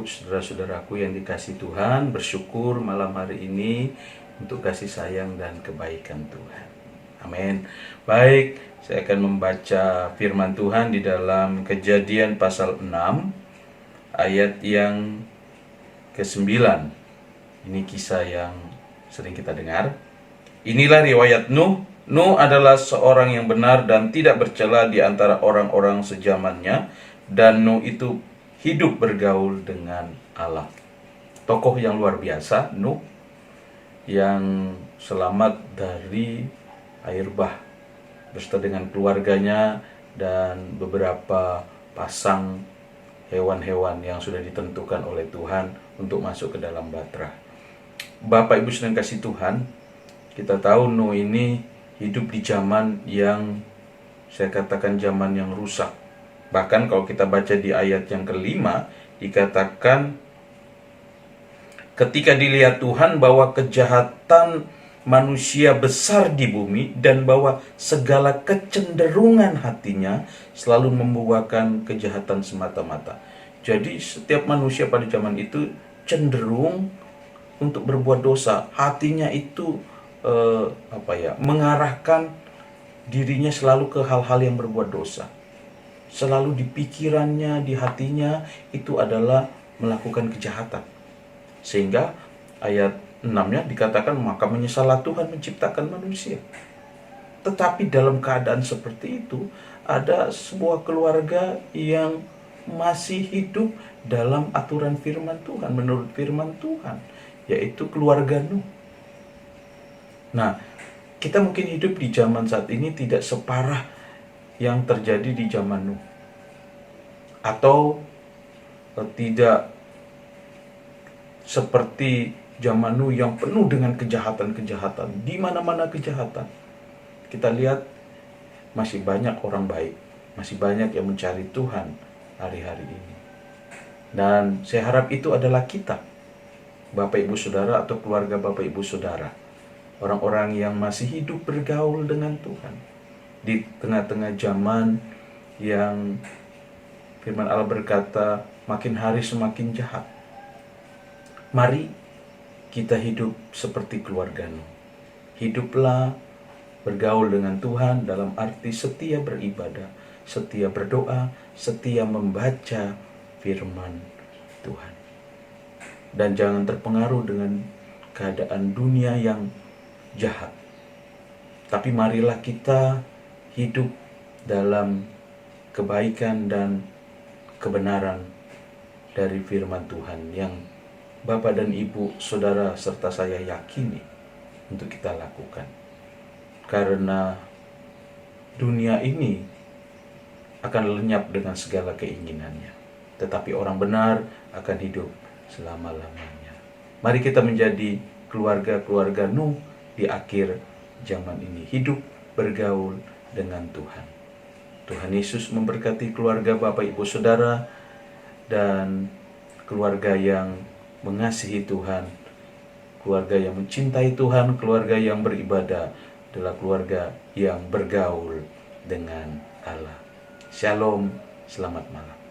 Ibu, saudara-saudaraku yang dikasihi Tuhan, bersyukur malam hari ini untuk kasih sayang dan kebaikan Tuhan. Amin. Baik, saya akan membaca firman Tuhan di dalam Kejadian pasal 6 ayat yang ke-9. Ini kisah yang sering kita dengar. Inilah riwayat Nuh. Nuh adalah seorang yang benar dan tidak bercela di antara orang-orang sejamannya, dan Nuh itu hidup bergaul dengan Allah. Tokoh yang luar biasa, Nuh, yang selamat dari air bah beserta dengan keluarganya dan beberapa pasang hewan-hewan yang sudah ditentukan oleh Tuhan untuk masuk ke dalam batra. Bapak Ibu sedang kasih Tuhan, kita tahu Nuh ini hidup di zaman yang saya katakan zaman yang rusak. Bahkan kalau kita baca di ayat yang kelima, dikatakan ketika dilihat Tuhan bahwa kejahatan manusia besar di bumi dan bahwa segala kecenderungan hatinya selalu membuahkan kejahatan semata-mata. Jadi setiap manusia pada zaman itu cenderung untuk berbuat dosa. Hatinya itu mengarahkan dirinya selalu ke hal-hal yang berbuat dosa. Selalu di pikirannya, di hatinya itu adalah melakukan kejahatan. Sehingga ayat 6-nya dikatakan maka menyesallah Tuhan menciptakan manusia. Tetapi dalam keadaan seperti itu ada sebuah keluarga yang masih hidup dalam aturan firman Tuhan, menurut firman Tuhan, yaitu keluarga Nuh. Nah, kita mungkin hidup di zaman saat ini tidak separah yang terjadi di zaman Nuh, atau tidak seperti zaman Nuh yang penuh dengan kejahatan-kejahatan, di mana-mana kejahatan. Kita lihat masih banyak orang baik, masih banyak yang mencari Tuhan hari-hari ini. Dan saya harap itu adalah kita, Bapak Ibu Saudara atau keluarga Bapak Ibu Saudara, orang-orang yang masih hidup bergaul dengan Tuhan di tengah-tengah zaman yang firman Allah berkata makin hari semakin jahat. Mari kita hidup seperti keluarga Nuh. Hiduplah bergaul dengan Tuhan dalam arti setia beribadah, setia berdoa, setia membaca firman Tuhan. Dan jangan terpengaruh dengan keadaan dunia yang jahat. Tapi marilah kita hidup dalam kebaikan dan kebenaran dari firman Tuhan yang Bapak dan Ibu, Saudara, serta saya yakini untuk kita lakukan. Karena dunia ini akan lenyap dengan segala keinginannya, tetapi orang benar akan hidup selama-lamanya. Mari kita menjadi keluarga-keluarga Nuh di akhir zaman ini, hidup bergaul dengan Tuhan. Tuhan Yesus memberkati keluarga Bapak Ibu Saudara dan keluarga yang mengasihi Tuhan, keluarga yang mencintai Tuhan, keluarga yang beribadah adalah keluarga yang bergaul dengan Allah. Shalom, selamat malam.